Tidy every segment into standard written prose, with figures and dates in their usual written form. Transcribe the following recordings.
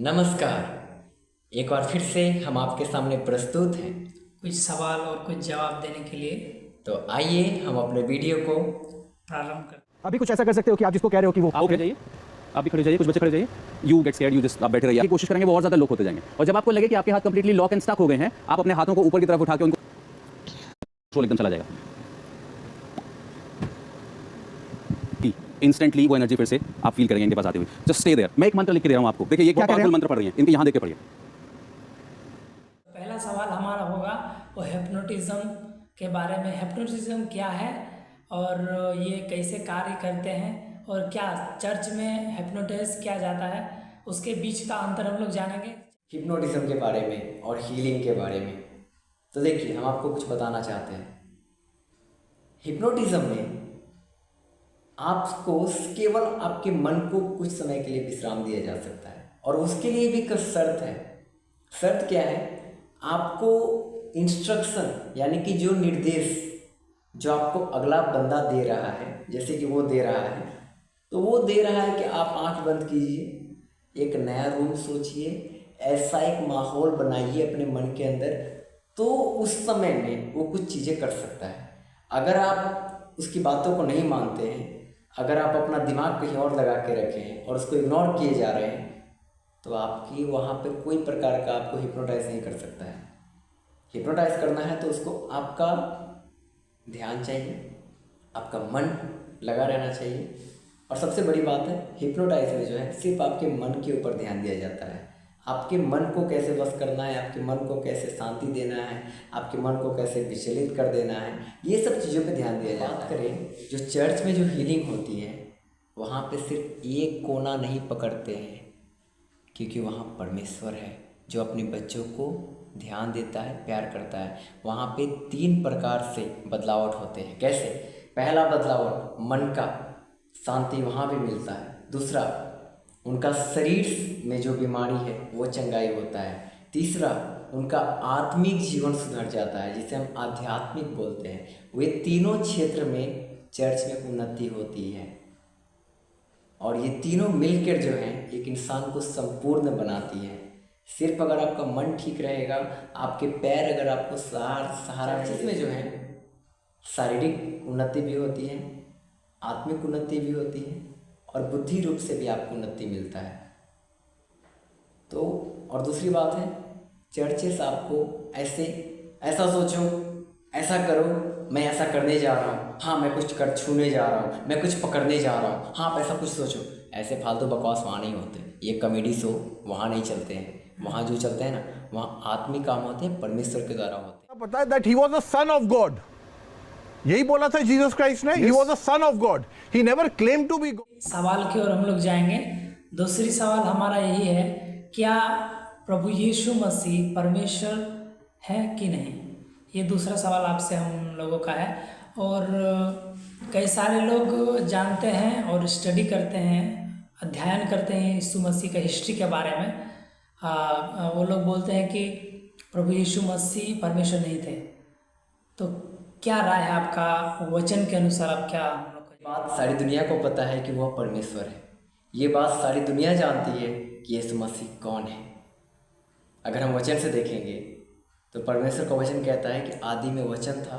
नमस्कार। एक बार फिर से हम आपके सामने प्रस्तुत हैं कुछ सवाल और कुछ जवाब देने के लिए। तो आइए हम अपने वीडियो को प्रारंभ कर। अभी कुछ ऐसा कर सकते हो कि आप जिसको कह रहे हो कि वो आप खड़े जाइए, आप भी खड़े जाइए, कुछ बच्चे खड़े जाइए। You get scared, you just आप बैठे रहिए। कोशिश करेंगे वो और ज्यादा लॉक होते जाएंगे, और जब आपको लगे कि आपके हाथ कंप्लीटली लॉक एंड स्टक हो गए हैं, आप अपने हाथों को ऊपर की तरफ उठा के उनको कंट्रोल एकदम चला जाएगा। इंस्टेंटली वो एनर्जी फिर से आप फील करेंगे इनके पास आते हुए। Just stay there. मैं एक मंत्र लिख के दे रहा हूं आपको, देखिए ये क्या पावरफुल मंत्र पढ़ रही हैं, इनके यहां देख के पढ़िए। पहला सवाल हमारा होगा वो हिप्नोटिज्म के बारे में। हिप्नोटिज्म क्या है और ये कैसे कार्य करते हैं, और क्या चर्च में हिप्नोटाइज किया जाता है, उसके बीच का अंतर हम लोग जानेंगे। हिप्नोटिज्म के बारे में और हीलिंग के बारे में। तो देखिए, हम आपको कुछ बताना चाहते हैं। हिप्नोटिज्म में आपको केवल आपके मन को कुछ समय के लिए विश्राम दिया जा सकता है, और उसके लिए भी कुछ शर्त है। शर्त क्या है? आपको इंस्ट्रक्शन यानी कि जो निर्देश जो आपको अगला बंदा दे रहा है, जैसे कि वो दे रहा है, तो वो दे रहा है कि आप आंख बंद कीजिए, एक नया रूम सोचिए, ऐसा एक माहौल बनाइए अपने मन के अंदर, तो उस समय में वो कुछ चीज़ें कर सकता है। अगर आप उसकी बातों को नहीं मानते हैं, अगर आप अपना दिमाग कहीं और लगा के रखे हैं और उसको इग्नोर किए जा रहे हैं, तो आपकी वहाँ पे कोई प्रकार का आपको हिप्नोटाइज नहीं कर सकता है। हिप्नोटाइज करना है तो उसको आपका ध्यान चाहिए, आपका मन लगा रहना चाहिए। और सबसे बड़ी बात है, हिप्नोटाइज में जो है सिर्फ आपके मन के ऊपर ध्यान दिया जाता है। आपके मन को कैसे वश करना है, आपके मन को कैसे शांति देना है, आपके मन को कैसे विचलित कर देना है, ये सब चीज़ों पे ध्यान दिया जाता है। बात करें जो चर्च में जो हीलिंग होती है, वहाँ पे सिर्फ एक कोना नहीं पकड़ते हैं, क्योंकि वहाँ परमेश्वर है जो अपने बच्चों को ध्यान देता है, प्यार करता है। वहाँ पे 3 प्रकार से बदलावट होते हैं। कैसे? पहला बदलावट मन का, शांति वहाँ भी मिलता है। दूसरा, उनका शरीर में जो बीमारी है वो चंगाई होता है। तीसरा, उनका आत्मिक जीवन सुधर जाता है, जिसे हम आध्यात्मिक बोलते हैं। वे तीनों क्षेत्र में चर्च में उन्नति होती है, और ये तीनों मिलकर जो हैं एक इंसान को संपूर्ण बनाती है। सिर्फ अगर आपका मन ठीक रहेगा, आपके पैर अगर आपको सहारा, इसमें जो है शारीरिक उन्नति भी होती है, आत्मिक उन्नति भी होती है, और बुद्धि रूप से भी आपको उन्नति मिलता है। तो और दूसरी बात है, चर्चेस आपको ऐसा सोचो, ऐसा करो, मैं ऐसा करने जा रहा हूँ, हाँ मैं कुछ छूने जा रहा हूँ, मैं कुछ पकड़ने जा रहा हूँ, हाँ आप ऐसा कुछ सोचो। ऐसे फालतू बकवास वहाँ नहीं होते। ये कॉमेडी शो वहाँ नहीं चलते हैं। वहाँ जो चलते हैं ना, वहाँ आत्मिक काम होते हैं, परमेश्वर के द्वारा होते हैं। पता है that he was a son of God. यही बोला था जीसस क्राइस्ट ने, he was a son of God. He never claimed to be God. सवाल की ओर हम लोग जाएंगे। दूसरी सवाल हमारा यही है, क्या प्रभु यीशु मसीह परमेश्वर है कि नहीं? ये दूसरा सवाल आपसे हम लोगों का है। और कई सारे लोग जानते हैं और स्टडी करते हैं, अध्ययन करते हैं यीशु मसीह का हिस्ट्री के बारे में। वो लोग बोलते हैं कि प्रभु यीशु मसीह परमेश्वर नहीं थे। तो क्या राय है आपका वचन के अनुसार? आप क्या हम लोग का बात सारी दुनिया को पता है कि वह परमेश्वर है। ये बात सारी दुनिया जानती है कि यीशु मसीह कौन है। अगर हम वचन से देखेंगे तो परमेश्वर का वचन कहता है कि आदि में वचन था,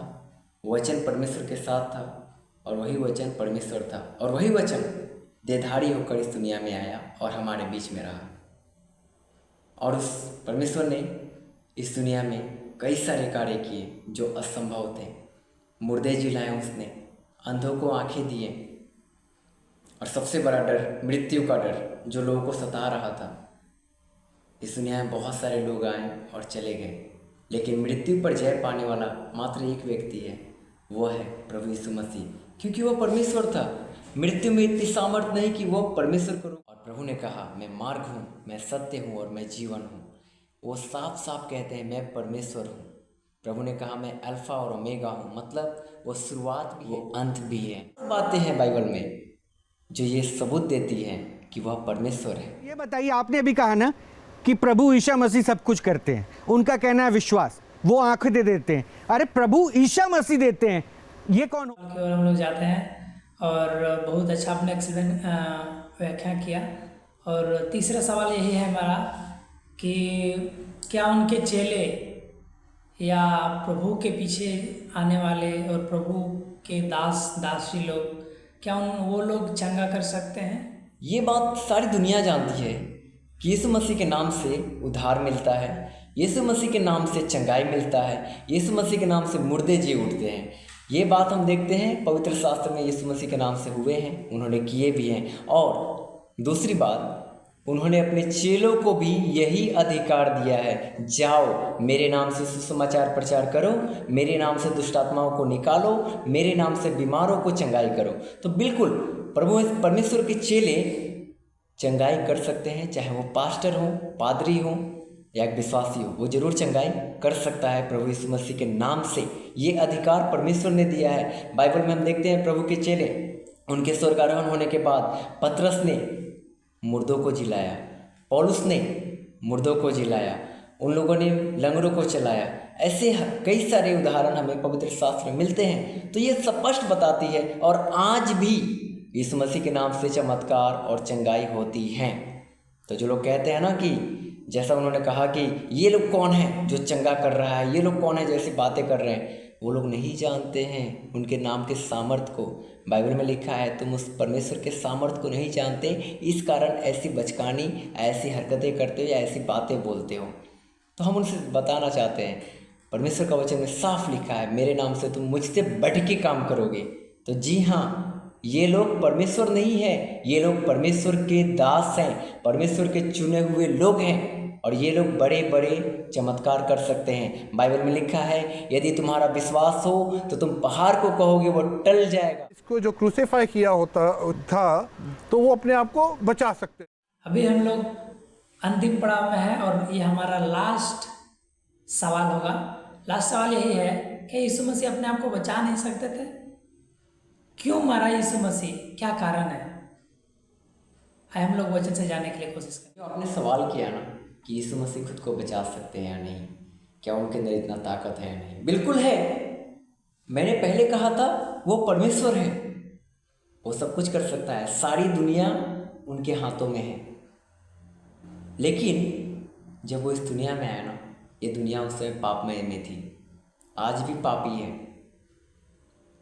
वचन परमेश्वर के साथ था, और वही वचन परमेश्वर था, और वही वचन देहधारी होकर इस दुनिया में आया और हमारे बीच में रहा। और उस परमेश्वर ने इस दुनिया में कई सारे कार्य किए जो असंभव थे। मुर्दे जिलाए उसने, अंधों को आंखें दिए, और सबसे बड़ा डर मृत्यु का डर जो लोगों को सता रहा था। इस दुनिया में बहुत सारे लोग आए और चले गए, लेकिन मृत्यु पर जय पाने वाला मात्र एक व्यक्ति है, वो है प्रभु यीशु मसीह, क्योंकि वह परमेश्वर था। मृत्यु में इतनी सामर्थ्य नहीं कि वो परमेश्वर को। और प्रभु ने कहा, मैं मार्ग हूँ, मैं सत्य हूँ और मैं जीवन हूँ। वो साफ साफ कहते हैं, मैं परमेश्वर हूँ। प्रभु ने कहा, मैं अल्फा और ओमेगा हूँ, मतलब वो शुरुआत भी है, अंत भी है। बातें हैं बाइबल में जो ये सबूत देती हैं कि वह परमेश्वर है। ये बताइए, आपने अभी कहा ना कि प्रभु ईसा मसीह सब कुछ करते हैं, उनका कहना है विश्वास, वो आंखें दे देते हैं। अरे प्रभु ईसा मसीह देते हैं, ये कौन हो? हम लोग जाते हैं, और बहुत अच्छा आपने एक्सप्लेन व्याख्या किया। और तीसरा सवाल यही है हमारा कि क्या उनके चेले या प्रभु के पीछे आने वाले और प्रभु के दासी लोग, क्या वो लोग चंगा कर सकते हैं? ये बात सारी दुनिया जानती है कि यीशु मसीह के नाम से उद्धार मिलता है, यीशु मसीह के नाम से चंगाई मिलता है, यीशु मसीह के नाम से मुर्दे जी उठते हैं। ये बात हम देखते हैं पवित्र शास्त्र में यीशु मसीह के नाम से हुए हैं, उन्होंने किए भी हैं। और दूसरी बात, उन्होंने अपने चेलों को भी यही अधिकार दिया है, जाओ मेरे नाम से सुसमाचार प्रचार करो, मेरे नाम से दुष्टात्माओं को निकालो, मेरे नाम से बीमारों को चंगाई करो। तो बिल्कुल परमेश्वर के चेले चंगाई कर सकते हैं, चाहे वो पास्टर हो, पादरी हो या एक विश्वासी हो, वो जरूर चंगाई कर सकता है प्रभु यीशु मसीह के नाम से। ये अधिकार परमेश्वर ने दिया है। बाइबल में हम देखते हैं प्रभु के चेले, उनके स्वर्गारोहण होने के बाद पतरस ने मुर्दों को जिलाया, पौलुस ने मुर्दों को जिलाया, उन लोगों ने लंगड़ों को चलाया। ऐसे कई सारे उदाहरण हमें पवित्र शास्त्र में मिलते हैं। तो ये स्पष्ट बताती है, और आज भी यीशु मसीह के नाम से चमत्कार और चंगाई होती हैं। तो जो लोग कहते हैं ना कि जैसा उन्होंने कहा कि ये लोग कौन है जो चंगा कर रहा है, ये लोग कौन है जो ऐसी बातें कर रहे हैं, वो लोग नहीं जानते हैं उनके नाम के सामर्थ्य को। बाइबल में लिखा है तुम उस परमेश्वर के सामर्थ्य को नहीं जानते, इस कारण ऐसी बचकानी, ऐसी हरकतें करते हो या ऐसी बातें बोलते हो। तो हम उनसे बताना चाहते हैं, परमेश्वर का वचन में साफ लिखा है, मेरे नाम से तुम मुझसे बढ़ के काम करोगे। तो जी हाँ, ये लोग परमेश्वर नहीं है, ये लोग परमेश्वर के दास हैं, परमेश्वर के चुने हुए लोग हैं, और ये लोग बड़े बड़े चमत्कार कर सकते हैं। बाइबल में लिखा है यदि तुम्हारा विश्वास हो तो तुम पहाड़ को कहोगे वो टल जाएगा। इसको जो क्रूसीफाई किया होता था तो वो अपने आप को बचा सकते। अभी हम लोग अंतिम पड़ाव में है और ये हमारा लास्ट सवाल होगा। लास्ट सवाल यही है कि यीशु मसीह अपने आप को बचा नहीं सकते थे? क्यों मारा यीशु मसीह, क्या कारण है? आइए हम लोग वचन से जानने के लिए कोशिश करें। जो आपने सवाल किया ना कि यीशु मसीह खुद को बचा सकते हैं या नहीं, क्या उनके अंदर इतना ताकत है या नहीं, बिल्कुल है। मैंने पहले कहा था वो परमेश्वर है, वो सब कुछ कर सकता है, सारी दुनिया उनके हाथों में है। लेकिन जब वो इस दुनिया में आया ना, ये दुनिया उस समय पापमय में थी, आज भी पापी है,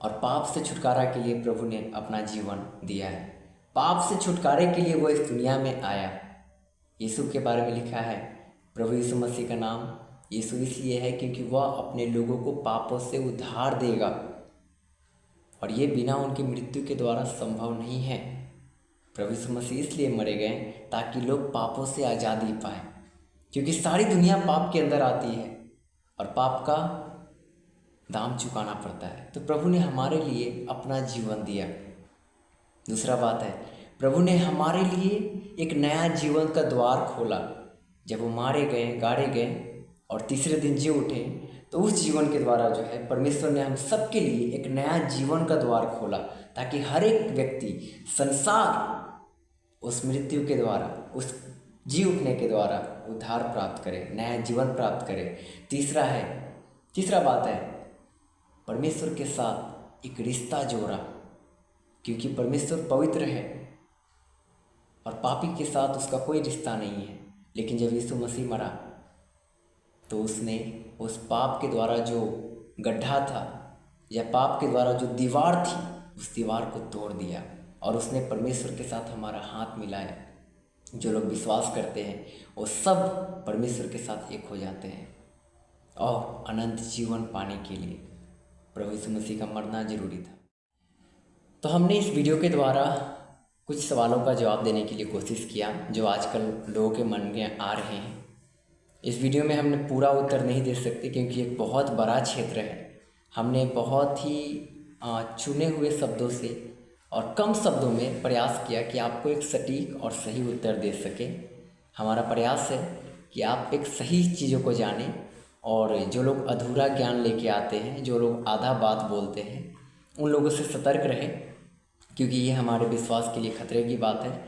और पाप से छुटकारा के लिए प्रभु ने अपना जीवन दिया है। पाप से छुटकारे के लिए वो इस दुनिया में आया। यीशु के बारे में लिखा है, प्रभु यीशु मसीह का नाम यीशु इसलिए है क्योंकि वह अपने लोगों को पापों से उद्धार देगा, और ये बिना उनकी मृत्यु के द्वारा संभव नहीं है। प्रभु यीशु मसीह इसलिए मरे गए ताकि लोग पापों से आज़ादी पाएं, क्योंकि सारी दुनिया पाप के अंदर आती है और पाप का दाम चुकाना पड़ता है। तो प्रभु ने हमारे लिए अपना जीवन दिया। दूसरा बात है, प्रभु ने हमारे लिए एक नया जीवन का द्वार खोला। जब वो मारे गए, गाड़े गए और तीसरे दिन जी उठे, तो उस जीवन के द्वारा जो है परमेश्वर ने हम सबके लिए एक नया जीवन का द्वार खोला, ताकि हर एक व्यक्ति संसार उस मृत्यु के द्वारा, उस जी उठने के द्वारा उद्धार प्राप्त करे, नया जीवन प्राप्त करे। तीसरा बात है, परमेश्वर के साथ एक रिश्ता जोड़ा, क्योंकि परमेश्वर पवित्र है और पापी के साथ उसका कोई रिश्ता नहीं है। लेकिन जब यीशु मसीह मरा तो उसने उस पाप के द्वारा जो गड्ढा था या पाप के द्वारा जो दीवार थी, उस दीवार को तोड़ दिया, और उसने परमेश्वर के साथ हमारा हाथ मिलाया। जो लोग विश्वास करते हैं वो सब परमेश्वर के साथ एक हो जाते हैं, और अनंत जीवन पाने के लिए प्रभु यीशु मसीह का मरना जरूरी था। तो हमने इस वीडियो के द्वारा कुछ सवालों का जवाब देने के लिए कोशिश किया जो आजकल लोगों के मन में आ रहे हैं। इस वीडियो में हमने पूरा उत्तर नहीं दे सकते, क्योंकि एक बहुत बड़ा क्षेत्र है। हमने बहुत ही चुने हुए शब्दों से और कम शब्दों में प्रयास किया कि आपको एक सटीक और सही उत्तर दे सके। हमारा प्रयास है कि आप एक सही चीज़ों को जानें, और जो लोग अधूरा ज्ञान लेके आते हैं, जो लोग आधा बात बोलते हैं, उन लोगों से सतर्क रहें, क्योंकि ये हमारे विश्वास के लिए खतरे की बात है।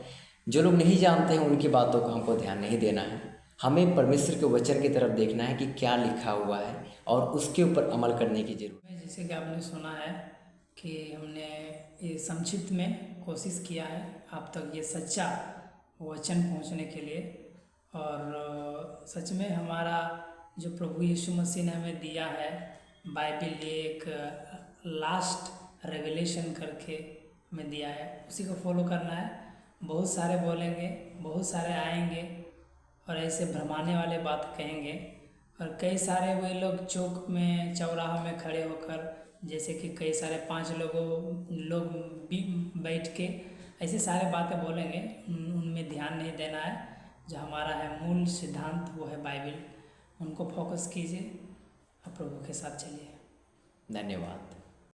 जो लोग नहीं जानते हैं उनकी बातों को हमको ध्यान नहीं देना है। हमें परमेश्वर के वचन की तरफ देखना है कि क्या लिखा हुआ है, और उसके ऊपर अमल करने की जरूरत है। जैसे कि आपने सुना है कि हमने ये संक्षिप्त में कोशिश किया है आप तक ये सच्चा वचन पहुंचने के लिए। और सच में हमारा जो प्रभु यीशु मसीह ने हमें दिया है बाइबिल, ये एक लास्ट रेवलेशन करके हमें दिया है, उसी को फॉलो करना है। बहुत सारे बोलेंगे, बहुत सारे आएंगे और ऐसे भरमाने वाले बात कहेंगे, और कई सारे वे लोग चौक में चौराहा में खड़े होकर, जैसे कि कई सारे 5 लोग भी बैठ के ऐसे सारे बातें बोलेंगे, उनमें ध्यान नहीं देना है। जो हमारा है मूल सिद्धांत वो है बाइबिल, उनको फोकस कीजिए और प्रभु के साथ चलिए। धन्यवाद।